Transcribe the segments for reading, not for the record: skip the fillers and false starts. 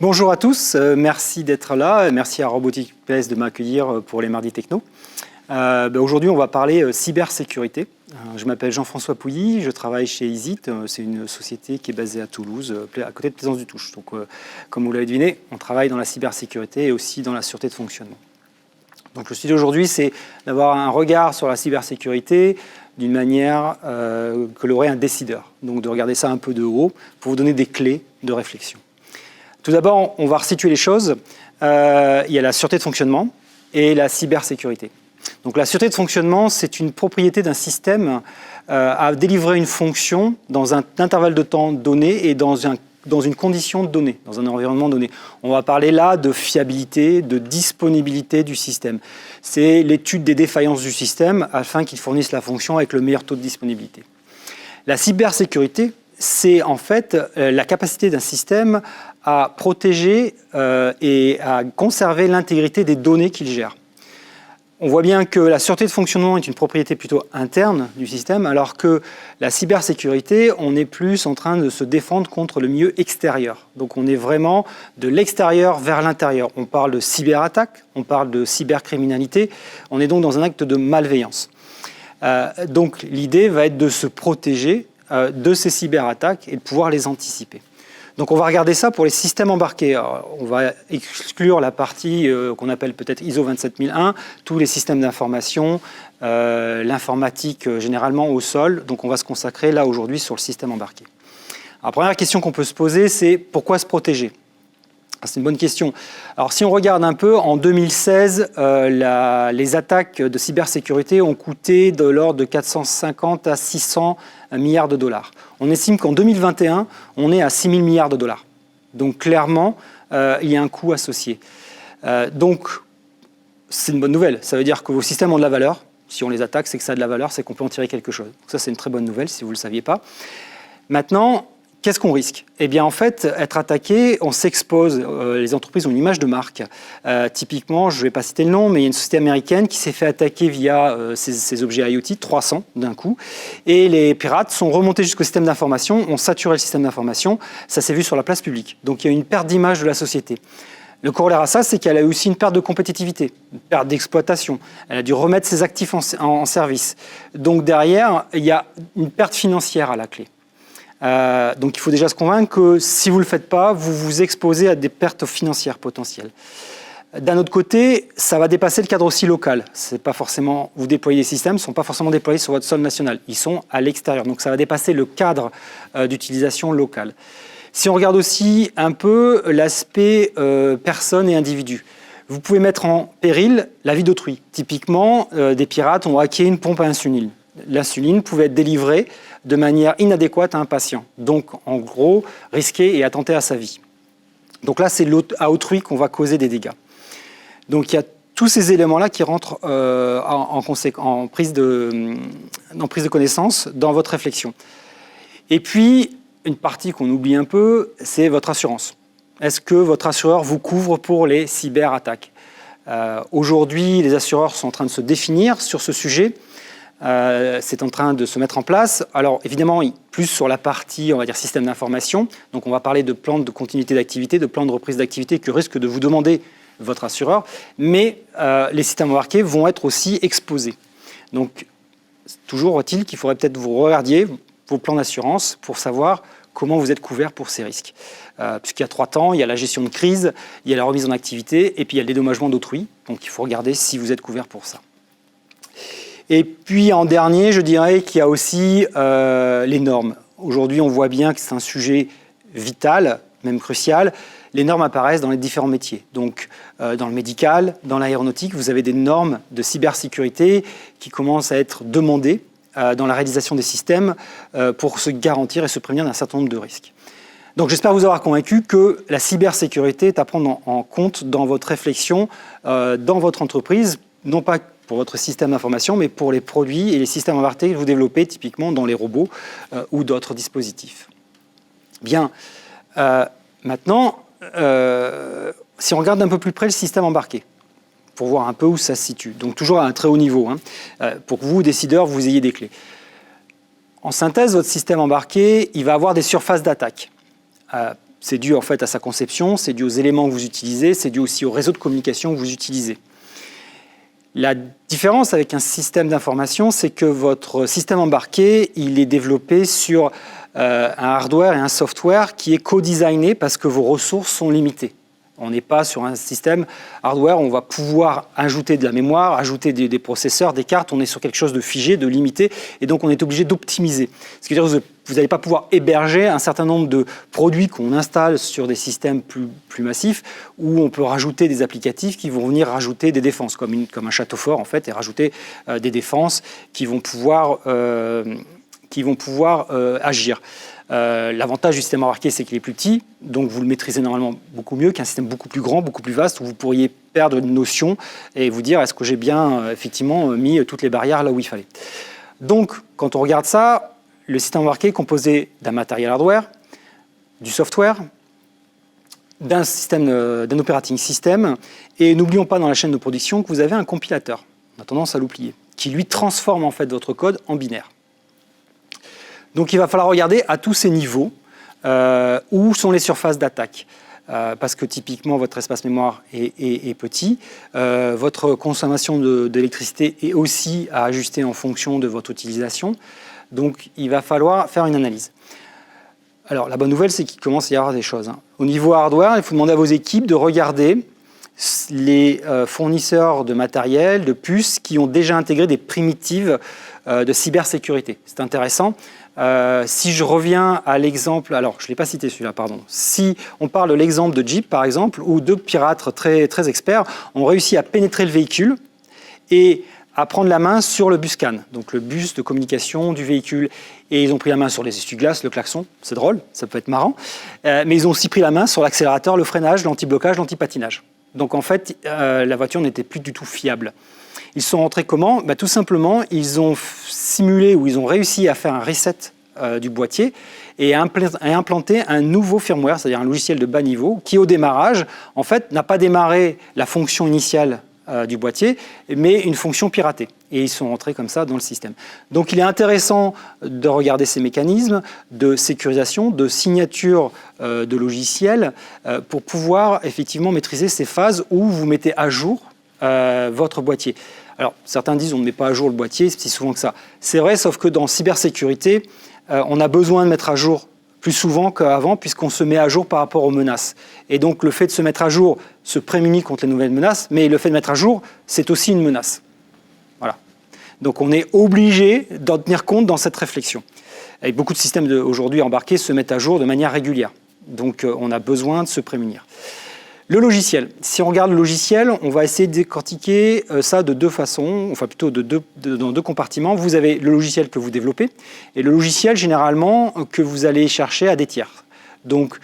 Bonjour à tous, merci d'être là, merci à Robotic PS de m'accueillir pour les Mardis Techno. Aujourd'hui, on va parler cybersécurité. Je m'appelle Jean-François Pouilly, je travaille chez EasyIT, c'est une société qui est basée à Toulouse, à côté de Plaisance-du-Touche. Donc, comme vous l'avez deviné, on travaille dans la cybersécurité et aussi dans la sûreté de fonctionnement. Donc, le sujet aujourd'hui, c'est d'avoir un regard sur la cybersécurité d'une manière que l'aurait un décideur. Donc, de regarder ça un peu de haut pour vous donner des clés de réflexion. Tout d'abord, on va resituer les choses. Il y a la sûreté de fonctionnement et la cybersécurité. Donc la sûreté de fonctionnement, c'est une propriété d'un système à délivrer une fonction dans un intervalle de temps donné et dans une condition donnée, dans un environnement donné. On va parler là de fiabilité, de disponibilité du système. C'est l'étude des défaillances du système afin qu'il fournisse la fonction avec le meilleur taux de disponibilité. La cybersécurité, c'est en fait la capacité d'un système à protéger et à conserver l'intégrité des données qu'il gère. On voit bien que la sûreté de fonctionnement est une propriété plutôt interne du système, alors que la cybersécurité, on est plus en train de se défendre contre le milieu extérieur. Donc on est vraiment de l'extérieur vers l'intérieur. On parle de cyberattaque, on parle de cybercriminalité, on est donc dans un acte de malveillance. Donc l'idée va être de se protéger de ces cyberattaques et de pouvoir les anticiper. Donc on va regarder ça pour les systèmes embarqués. Alors, on va exclure la partie qu'on appelle peut-être ISO 27001, tous les systèmes d'information, l'informatique généralement au sol. Donc on va se consacrer là aujourd'hui sur le système embarqué. Alors, la première question qu'on peut se poser, c'est pourquoi se protéger ? C'est une bonne question. Alors si on regarde un peu, en 2016, les attaques de cybersécurité ont coûté de l'ordre de 450 à 600 milliards de dollars. On estime qu'en 2021, on est à 6 000 milliards de dollars. Donc clairement, il y a un coût associé. Donc c'est une bonne nouvelle. Ça veut dire que vos systèmes ont de la valeur. Si on les attaque, c'est que ça a de la valeur, c'est qu'on peut en tirer quelque chose. Donc ça, c'est une très bonne nouvelle si vous ne le saviez pas. Maintenant, qu'est-ce qu'on risque ? Eh bien, en fait, être attaqué, on s'expose. Les entreprises ont une image de marque. Typiquement, je ne vais pas citer le nom, mais il y a une société américaine qui s'est fait attaquer via ces objets IoT, 300 d'un coup. Et les pirates sont remontés jusqu'au système d'information, ont saturé le système d'information. Ça s'est vu sur la place publique. Donc, il y a eu une perte d'image de la société. Le corollaire à ça, c'est qu'elle a eu aussi une perte de compétitivité, une perte d'exploitation. Elle a dû remettre ses actifs en service. Donc, derrière, il y a une perte financière à la clé. Donc il faut déjà se convaincre que si vous ne le faites pas, vous vous exposez à des pertes financières potentielles. D'un autre côté, ça va dépasser le cadre aussi local. C'est pas forcément, vous déployez des systèmes, ils ne sont pas forcément déployés sur votre sol national. Ils sont à l'extérieur. Donc ça va dépasser le cadre d'utilisation locale. Si on regarde aussi un peu l'aspect personne et individu, vous pouvez mettre en péril la vie d'autrui. Typiquement, des pirates ont hacké une pompe à insuline. L'insuline pouvait être délivrée de manière inadéquate à un patient. Donc, en gros, risquer et attenter à sa vie. Donc là, c'est à autrui qu'on va causer des dégâts. Donc, il y a tous ces éléments-là qui rentrent en prise de connaissance dans votre réflexion. Et puis, une partie qu'on oublie un peu, c'est votre assurance. Est-ce que votre assureur vous couvre pour les cyberattaques ? Aujourd'hui, les assureurs sont en train de se définir sur ce sujet. C'est en train de se mettre en place. Alors évidemment, plus sur la partie, on va dire, système d'information. Donc on va parler de plan de continuité d'activité, de plan de reprise d'activité que risque de vous demander votre assureur. Mais les systèmes embarqués vont être aussi exposés. Donc toujours est-il qu'il faudrait peut-être vous regardiez vos plans d'assurance pour savoir comment vous êtes couvert pour ces risques. Puisqu'il y a 3 temps, il y a la gestion de crise, il y a la remise en activité et puis il y a le dédommagement d'autrui. Donc il faut regarder si vous êtes couvert pour ça. Et puis en dernier, je dirais qu'il y a aussi les normes. Aujourd'hui, on voit bien que c'est un sujet vital, même crucial. Les normes apparaissent dans les différents métiers. Donc dans le médical, dans l'aéronautique, vous avez des normes de cybersécurité qui commencent à être demandées dans la réalisation des systèmes pour se garantir et se prévenir d'un certain nombre de risques. Donc j'espère vous avoir convaincu que la cybersécurité est à prendre en compte dans votre réflexion, dans votre entreprise, non pas pour votre système d'information, mais pour les produits et les systèmes embarqués que vous développez, typiquement dans les robots ou d'autres dispositifs. Bien, maintenant, si on regarde d'un peu plus près le système embarqué, pour voir un peu où ça se situe, donc toujours à un très haut niveau, pour que vous, décideurs, vous ayez des clés. En synthèse, votre système embarqué, il va avoir des surfaces d'attaque. C'est dû en fait à sa conception, c'est dû aux éléments que vous utilisez, c'est dû aussi au réseau de communication que vous utilisez. La différence avec un système d'information, c'est que votre système embarqué, il est développé sur un hardware et un software qui est co-designé parce que vos ressources sont limitées. On n'est pas sur un système hardware où on va pouvoir ajouter de la mémoire, ajouter des processeurs, des cartes. On est sur quelque chose de figé, de limité, et donc on est obligé d'optimiser. Ce qui veut dire que vous n'allez pas pouvoir héberger un certain nombre de produits qu'on installe sur des systèmes plus massifs, où on peut rajouter des applicatifs qui vont venir rajouter des défenses, comme un château fort en fait, et rajouter des défenses qui vont pouvoir agir. L'avantage du système embarqué, c'est qu'il est plus petit, donc vous le maîtrisez normalement beaucoup mieux qu'un système beaucoup plus grand, beaucoup plus vaste, où vous pourriez perdre une notion et vous dire est-ce que j'ai bien effectivement mis toutes les barrières là où il fallait. Donc, quand on regarde ça, le système embarqué est composé d'un matériel hardware, du software, d'un operating system, et n'oublions pas dans la chaîne de production que vous avez un compilateur. On a tendance à l'oublier, qui lui transforme en fait votre code en binaire. Donc il va falloir regarder à tous ces niveaux où sont les surfaces d'attaque. Parce que typiquement votre espace mémoire est petit, votre consommation d'électricité est aussi à ajuster en fonction de votre utilisation. Donc il va falloir faire une analyse. Alors la bonne nouvelle, c'est qu'il commence à y avoir des choses. Au niveau hardware, il faut demander à vos équipes de regarder les fournisseurs de matériel, de puces, qui ont déjà intégré des primitives de cybersécurité. C'est intéressant. Si je reviens à l'exemple, alors je ne l'ai pas cité celui-là, pardon. Si on parle de l'exemple de Jeep, par exemple, où deux pirates très, très experts ont réussi à pénétrer le véhicule et à prendre la main sur le bus CAN, donc le bus de communication du véhicule. Et ils ont pris la main sur les essuie-glaces, le klaxon, c'est drôle, ça peut être marrant. Mais ils ont aussi pris la main sur l'accélérateur, le freinage, l'anti-blocage, l'anti-patinage. Donc en fait, la voiture n'était plus du tout fiable. Ils sont rentrés comment ? Tout simplement, ils ont simulé ou ils ont réussi à faire un reset du boîtier et à implanter un nouveau firmware, c'est-à-dire un logiciel de bas niveau, qui au démarrage, en fait, n'a pas démarré la fonction initiale du boîtier, mais une fonction piratée. Et ils sont rentrés comme ça dans le système. Donc il est intéressant de regarder ces mécanismes de sécurisation, de signature de logiciels pour pouvoir effectivement maîtriser ces phases où vous mettez à jour votre boîtier. Alors certains disent on ne met pas à jour le boîtier, c'est si souvent que ça. C'est vrai, sauf que dans cybersécurité, on a besoin de mettre à jour plus souvent qu'avant, puisqu'on se met à jour par rapport aux menaces. Et donc le fait de se mettre à jour se prémunit contre les nouvelles menaces, mais le fait de mettre à jour, c'est aussi une menace. Voilà. Donc on est obligé d'en tenir compte dans cette réflexion. Et beaucoup de systèmes aujourd'hui embarqués se mettent à jour de manière régulière. Donc on a besoin de se prémunir. Le logiciel. Si on regarde le logiciel, on va essayer de décortiquer ça de deux façons, enfin plutôt dans deux compartiments. Vous avez le logiciel que vous développez et le logiciel généralement que vous allez chercher à des tiers. Donc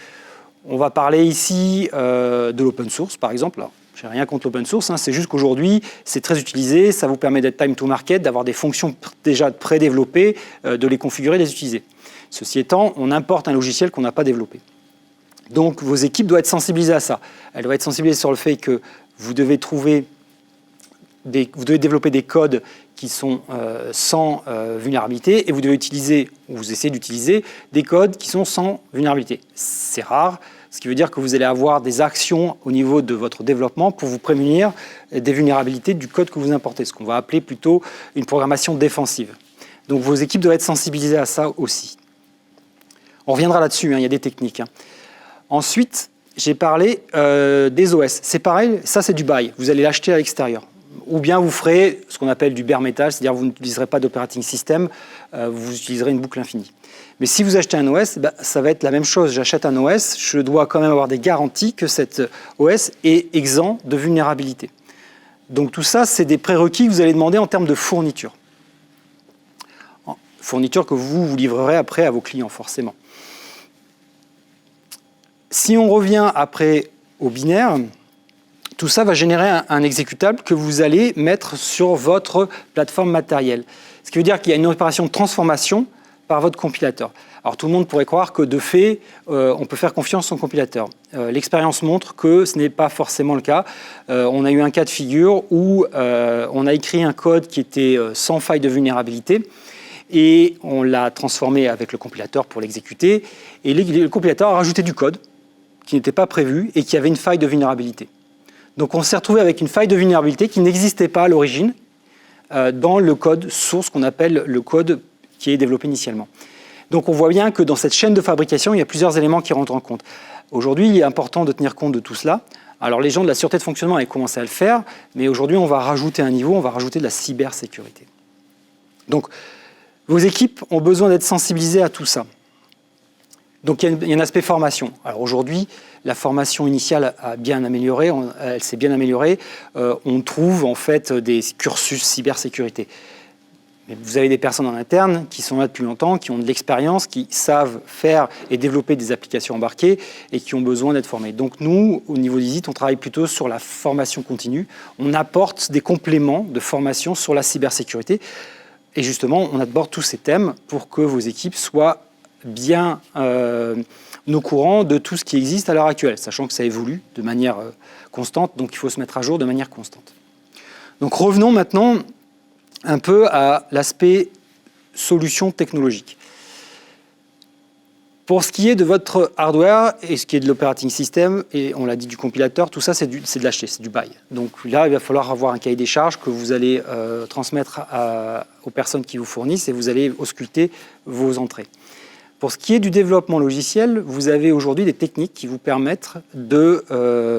on va parler ici de l'open source par exemple. Alors, je n'ai rien contre l'open source, c'est juste qu'aujourd'hui c'est très utilisé, ça vous permet d'être time to market, d'avoir des fonctions déjà pré-développées, de les configurer, de les utiliser. Ceci étant, on importe un logiciel qu'on n'a pas développé. Donc vos équipes doivent être sensibilisées à ça. Elles doivent être sensibilisées sur le fait que vous devez développer des codes qui sont sans vulnérabilité et vous devez utiliser, ou vous essayez d'utiliser, des codes qui sont sans vulnérabilité. C'est rare, ce qui veut dire que vous allez avoir des actions au niveau de votre développement pour vous prémunir des vulnérabilités du code que vous importez, ce qu'on va appeler plutôt une programmation défensive. Donc vos équipes doivent être sensibilisées à ça aussi. On reviendra là-dessus, il y a des techniques. Ensuite, j'ai parlé des OS. C'est pareil, ça c'est du buy. Vous allez l'acheter à l'extérieur. Ou bien vous ferez ce qu'on appelle du bare metal, c'est-à-dire vous n'utiliserez pas d'operating system, vous utiliserez une boucle infinie. Mais si vous achetez un OS, ça va être la même chose. J'achète un OS, je dois quand même avoir des garanties que cet OS est exempt de vulnérabilité. Donc tout ça, c'est des prérequis que vous allez demander en termes de fourniture. Fourniture que vous livrerez après à vos clients, forcément. Si on revient après au binaire, tout ça va générer un exécutable que vous allez mettre sur votre plateforme matérielle. Ce qui veut dire qu'il y a une opération de transformation par votre compilateur. Alors tout le monde pourrait croire que de fait, on peut faire confiance au compilateur. L'expérience montre que ce n'est pas forcément le cas. On a eu un cas de figure où on a écrit un code qui était sans faille de vulnérabilité et on l'a transformé avec le compilateur pour l'exécuter. Et le compilateur a rajouté du code qui n'était pas prévu et qui avait une faille de vulnérabilité. Donc on s'est retrouvé avec une faille de vulnérabilité qui n'existait pas à l'origine dans le code source qu'on appelle le code qui est développé initialement. Donc on voit bien que dans cette chaîne de fabrication, il y a plusieurs éléments qui rentrent en compte. Aujourd'hui, il est important de tenir compte de tout cela. Alors les gens de la sûreté de fonctionnement avaient commencé à le faire, mais aujourd'hui on va rajouter un niveau, on va rajouter de la cybersécurité. Donc vos équipes ont besoin d'être sensibilisées à tout ça. Donc il y a un aspect formation. Alors aujourd'hui, la formation initiale a bien amélioré, elle s'est bien améliorée. On trouve en fait des cursus cybersécurité. Mais vous avez des personnes en interne qui sont là depuis longtemps, qui ont de l'expérience, qui savent faire et développer des applications embarquées et qui ont besoin d'être formées. Donc nous, au niveau d'ISIT, on travaille plutôt sur la formation continue. On apporte des compléments de formation sur la cybersécurité. Et justement, on aborde tous ces thèmes pour que vos équipes soient bien au courant de tout ce qui existe à l'heure actuelle, sachant que ça évolue de manière constante, donc il faut se mettre à jour de manière constante. Donc revenons maintenant un peu à l'aspect solution technologique. Pour ce qui est de votre hardware et ce qui est de l'operating system, et on l'a dit du compilateur, tout ça c'est de l'acheter, c'est du buy. Donc là, il va falloir avoir un cahier des charges que vous allez transmettre aux personnes qui vous fournissent et vous allez ausculter vos entrées. Pour ce qui est du développement logiciel, vous avez aujourd'hui des techniques qui vous permettent de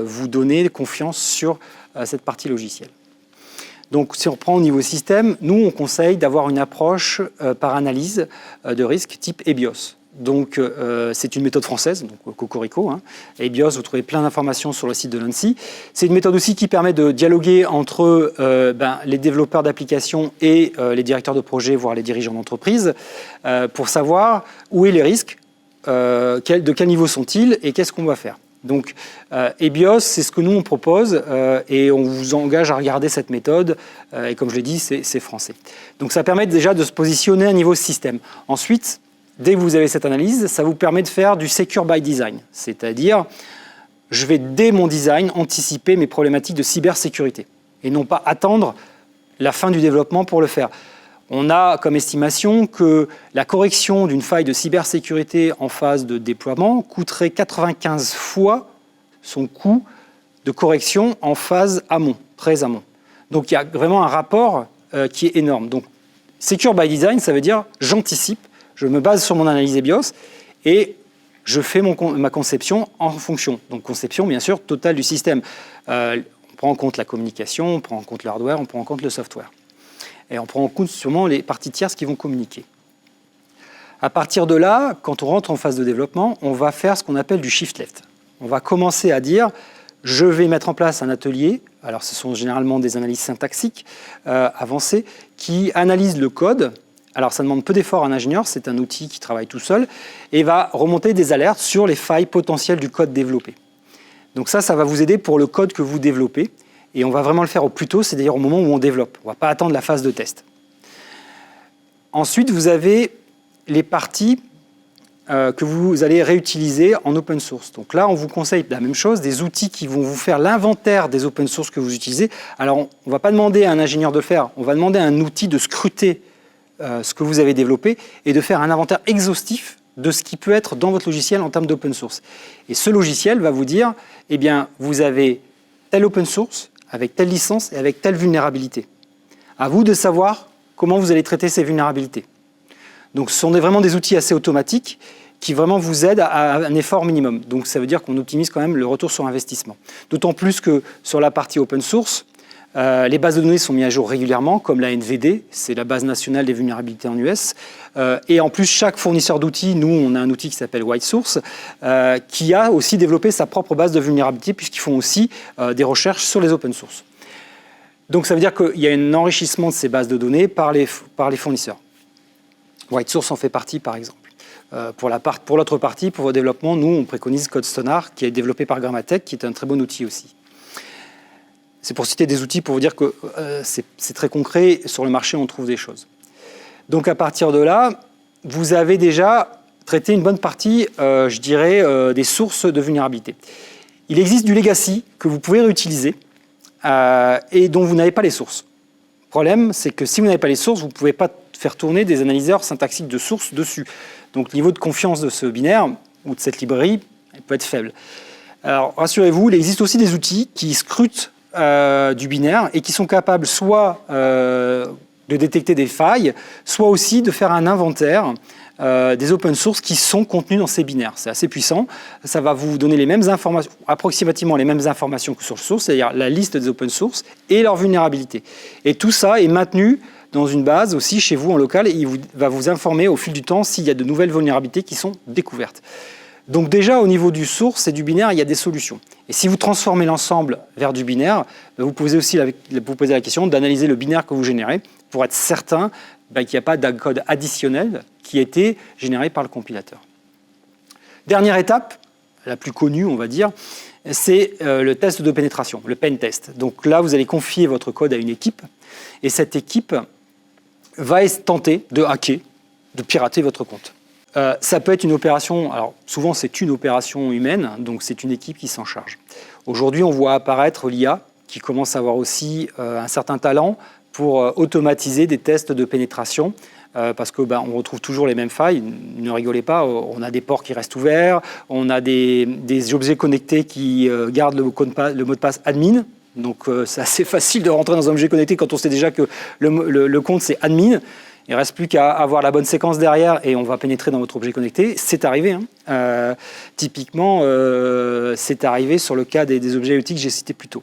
vous donner confiance sur cette partie logicielle. Donc, si on prend au niveau système, nous, on conseille d'avoir une approche par analyse de risque type EBIOS. Donc, c'est une méthode française, donc Cocorico. EBIOS, vous trouvez plein d'informations sur le site de l'ANSSI. C'est une méthode aussi qui permet de dialoguer entre les développeurs d'applications et les directeurs de projet, voire les dirigeants d'entreprise, pour savoir où sont les risques, de quel niveau sont-ils et qu'est-ce qu'on va faire. Donc, EBIOS, c'est ce que nous, on propose et on vous engage à regarder cette méthode. Et comme je l'ai dit, c'est français. Donc, ça permet déjà de se positionner à niveau système. Ensuite, dès que vous avez cette analyse, ça vous permet de faire du Secure by Design. C'est-à-dire, je vais, dès mon design, anticiper mes problématiques de cybersécurité et non pas attendre la fin du développement pour le faire. On a comme estimation que la correction d'une faille de cybersécurité en phase de déploiement coûterait 95 fois son coût de correction en phase amont, très amont. Donc il y a vraiment un rapport qui est énorme. Donc Secure by Design, ça veut dire j'anticipe, je me base sur mon analyse EBIOS et je fais ma conception en fonction. Donc conception bien sûr totale du système. On prend en compte la communication, on prend en compte le hardware, on prend en compte le software. Et on prend en compte sûrement les parties tierces qui vont communiquer. À partir de là, quand on rentre en phase de développement, on va faire ce qu'on appelle du shift left. On va commencer à dire, je vais mettre en place un atelier, alors ce sont généralement des analyses syntaxiques avancées, qui analysent le code. Alors ça demande peu d'efforts à un ingénieur, c'est un outil qui travaille tout seul, et va remonter des alertes sur les failles potentielles du code développé. Donc ça va vous aider pour le code que vous développez. Et on va vraiment le faire au plus tôt, c'est-à-dire au moment où on développe. On ne va pas attendre la phase de test. Ensuite, vous avez les parties que vous allez réutiliser en open source. Donc là, on vous conseille la même chose, des outils qui vont vous faire l'inventaire des open source que vous utilisez. Alors, on ne va pas demander à un ingénieur de le faire, on va demander à un outil de scruter ce que vous avez développé et de faire un inventaire exhaustif de ce qui peut être dans votre logiciel en termes d'open source. Et ce logiciel va vous dire, eh bien, vous avez tel open source, avec telle licence et avec telle vulnérabilité. À vous de savoir comment vous allez traiter ces vulnérabilités. Donc ce sont vraiment des outils assez automatiques qui vraiment vous aident à un effort minimum. Donc ça veut dire qu'on optimise quand même le retour sur investissement. D'autant plus que sur la partie open source, les bases de données sont mises à jour régulièrement, comme la NVD, c'est la base nationale des vulnérabilités en US. Et en plus, chaque fournisseur d'outils, nous, on a un outil qui s'appelle WhiteSource, qui a aussi développé sa propre base de vulnérabilité, puisqu'ils font aussi des recherches sur les open source. Donc ça veut dire qu'il y a un enrichissement de ces bases de données par les fournisseurs. WhiteSource en fait partie, par exemple. Pour l'autre partie, pour vos développements, nous, on préconise CodeStonar, qui est développé par Grammatech, qui est un très bon outil aussi. C'est pour citer des outils pour vous dire que c'est très concret. Sur le marché, on trouve des choses. Donc, à partir de là, vous avez déjà traité une bonne partie, je dirais, des sources de vulnérabilité. Il existe du legacy que vous pouvez réutiliser et dont vous n'avez pas les sources. Le problème, c'est que si vous n'avez pas les sources, vous ne pouvez pas faire tourner des analyseurs syntaxiques de sources dessus. Donc, le niveau de confiance de ce binaire ou de cette librairie peut être faible. Alors, rassurez-vous, il existe aussi des outils qui scrutent du binaire et qui sont capables soit de détecter des failles, soit aussi de faire un inventaire des open source qui sont contenus dans ces binaires. C'est assez puissant. Ça va vous donner les mêmes informations, approximativement les mêmes informations que sur le source, c'est-à-dire la liste des open source et leur vulnérabilité. Et tout ça est maintenu dans une base aussi chez vous en local et il va vous informer au fil du temps s'il y a de nouvelles vulnérabilités qui sont découvertes. Donc déjà, au niveau du source et du binaire, il y a des solutions. Et si vous transformez l'ensemble vers du binaire, vous posez aussi vous posez la question d'analyser le binaire que vous générez pour être certain qu'il n'y a pas d'un code additionnel qui a été généré par le compilateur. Dernière étape, la plus connue, on va dire, c'est le test de pénétration, le pen test. Donc là, vous allez confier votre code à une équipe et cette équipe va tenter de hacker, de pirater votre compte. Ça peut être une opération, alors souvent c'est une opération humaine, donc c'est une équipe qui s'en charge. Aujourd'hui, on voit apparaître l'IA qui commence à avoir aussi un certain talent pour automatiser des tests de pénétration parce que on retrouve toujours les mêmes failles. Ne rigolez pas, on a des ports qui restent ouverts, on a des objets connectés qui gardent le mot de passe admin. Donc c'est assez facile de rentrer dans un objet connecté quand on sait déjà que le compte c'est admin. Il ne reste plus qu'à avoir la bonne séquence derrière et on va pénétrer dans votre objet connecté. C'est arrivé. Typiquement, c'est arrivé sur le cas des objets IoT que j'ai cités plus tôt.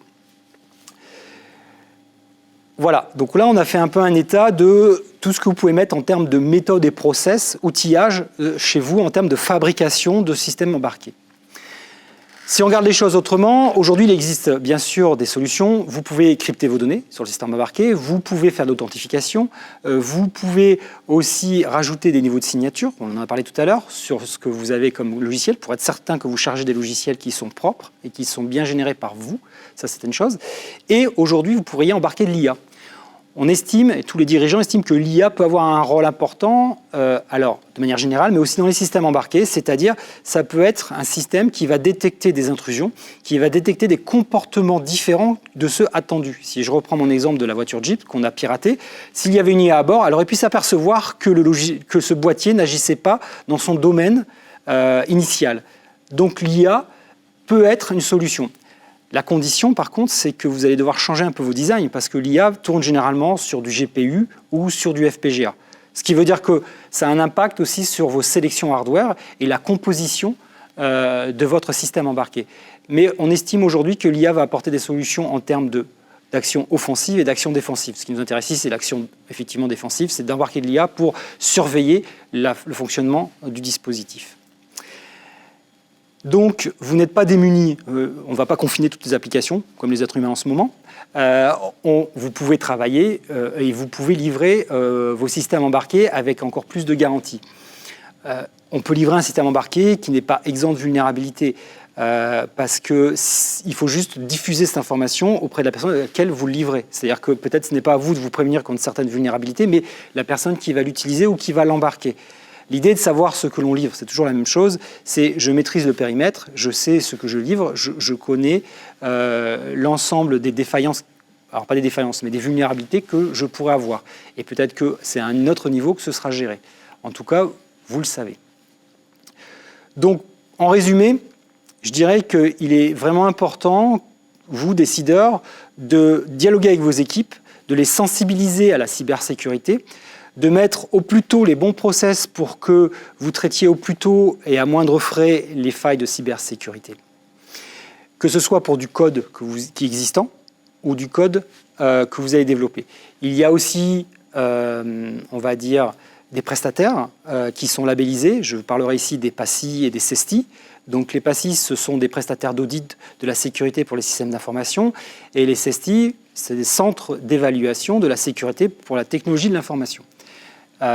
Voilà, donc là on a fait un peu un état de tout ce que vous pouvez mettre en termes de méthodes et process, outillage chez vous en termes de fabrication de systèmes embarqués. Si on regarde les choses autrement, aujourd'hui il existe bien sûr des solutions. Vous pouvez crypter vos données sur le système embarqué, vous pouvez faire de l'authentification, vous pouvez aussi rajouter des niveaux de signature, on en a parlé tout à l'heure, sur ce que vous avez comme logiciel, pour être certain que vous chargez des logiciels qui sont propres et qui sont bien générés par vous, ça c'est une chose. Et aujourd'hui vous pourriez embarquer de l'IA. On estime, et tous les dirigeants estiment que l'IA peut avoir un rôle important, alors de manière générale, mais aussi dans les systèmes embarqués, c'est-à-dire ça peut être un système qui va détecter des intrusions, qui va détecter des comportements différents de ceux attendus. Si je reprends mon exemple de la voiture Jeep qu'on a piratée, s'il y avait une IA à bord, elle aurait pu s'apercevoir que ce boîtier n'agissait pas dans son domaine initial. Donc l'IA peut être une solution. La condition, par contre, c'est que vous allez devoir changer un peu vos designs parce que l'IA tourne généralement sur du GPU ou sur du FPGA. Ce qui veut dire que ça a un impact aussi sur vos sélections hardware et la composition de votre système embarqué. Mais on estime aujourd'hui que l'IA va apporter des solutions en termes d'action offensive et d'action défensive. Ce qui nous intéresse ici, c'est l'action effectivement défensive, c'est d'embarquer de l'IA pour surveiller le fonctionnement du dispositif. Donc, vous n'êtes pas démunis, on ne va pas confiner toutes les applications, comme les êtres humains en ce moment. Vous pouvez travailler et vous pouvez livrer vos systèmes embarqués avec encore plus de garanties. On peut livrer un système embarqué qui n'est pas exempt de vulnérabilité parce qu'il faut juste diffuser cette information auprès de la personne à laquelle vous le livrez. C'est-à-dire que peut-être ce n'est pas à vous de vous prémunir contre certaines vulnérabilités, mais la personne qui va l'utiliser ou qui va l'embarquer. L'idée de savoir ce que l'on livre, c'est toujours la même chose, c'est je maîtrise le périmètre, je sais ce que je livre, je connais l'ensemble des défaillances, alors pas des défaillances, mais des vulnérabilités que je pourrais avoir. Et peut-être que c'est à un autre niveau que ce sera géré. En tout cas, vous le savez. Donc, en résumé, je dirais qu'il est vraiment important, vous, décideurs, de dialoguer avec vos équipes, de les sensibiliser à la cybersécurité, de mettre au plus tôt les bons process pour que vous traitiez au plus tôt et à moindre frais les failles de cybersécurité. Que ce soit pour du code qui est existant ou du code que vous allez développer. Il y a aussi, on va dire, des prestataires qui sont labellisés. Je parlerai ici des PACI et des CESTI. Donc les PACI, ce sont des prestataires d'audit de la sécurité pour les systèmes d'information. Et les CESTI, c'est des centres d'évaluation de la sécurité pour la technologie de l'information.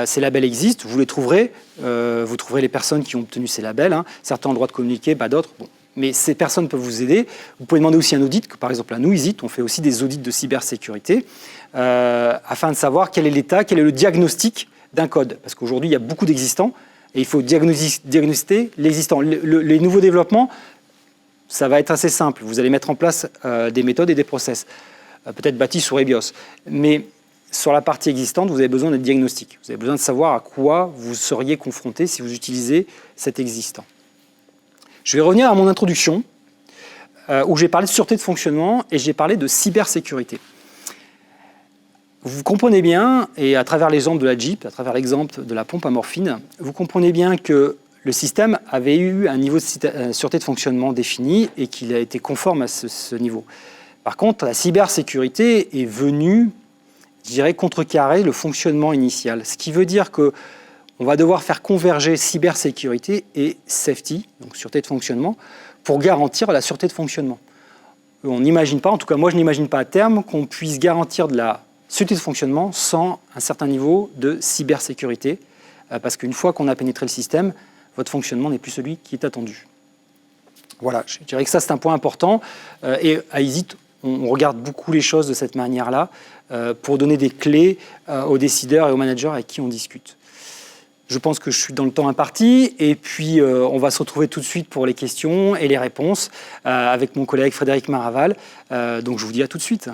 Ces labels existent, vous les trouverez, vous trouverez les personnes qui ont obtenu ces labels, hein. Certains ont le droit de communiquer, d'autres. Bon. Mais ces personnes peuvent vous aider. Vous pouvez demander aussi un audit, que par exemple à nous, ISIT, on fait aussi des audits de cybersécurité, afin de savoir quel est l'état, quel est le diagnostic d'un code. Parce qu'aujourd'hui, il y a beaucoup d'existants, et il faut diagnostiquer l'existant. Les nouveaux développements, ça va être assez simple. Vous allez mettre en place des méthodes et des process, peut-être bâtis sur EBIOS. Mais sur la partie existante, vous avez besoin d'être diagnostic. Vous avez besoin de savoir à quoi vous seriez confronté si vous utilisez cet existant. Je vais revenir à mon introduction. où j'ai parlé de sûreté de fonctionnement et j'ai parlé de cybersécurité. Vous comprenez bien, et à travers l'exemple de la Jeep, à travers l'exemple de la pompe à morphine, vous comprenez bien que le système avait eu un niveau de sûreté de fonctionnement défini et qu'il a été conforme à ce niveau. Par contre, la cybersécurité est venue, je dirais, contrecarrer le fonctionnement initial. Ce qui veut dire qu'on va devoir faire converger cybersécurité et safety, donc sûreté de fonctionnement, pour garantir la sûreté de fonctionnement. On n'imagine pas, en tout cas moi je n'imagine pas à terme, qu'on puisse garantir de la sûreté de fonctionnement sans un certain niveau de cybersécurité, parce qu'une fois qu'on a pénétré le système, votre fonctionnement n'est plus celui qui est attendu. Voilà, je dirais que ça c'est un point important, et à EasyIT, on regarde beaucoup les choses de cette manière-là, pour donner des clés aux décideurs et aux managers avec qui on discute. Je pense que je suis dans le temps imparti, et puis on va se retrouver tout de suite pour les questions et les réponses avec mon collègue Frédéric Maraval. Donc je vous dis à tout de suite.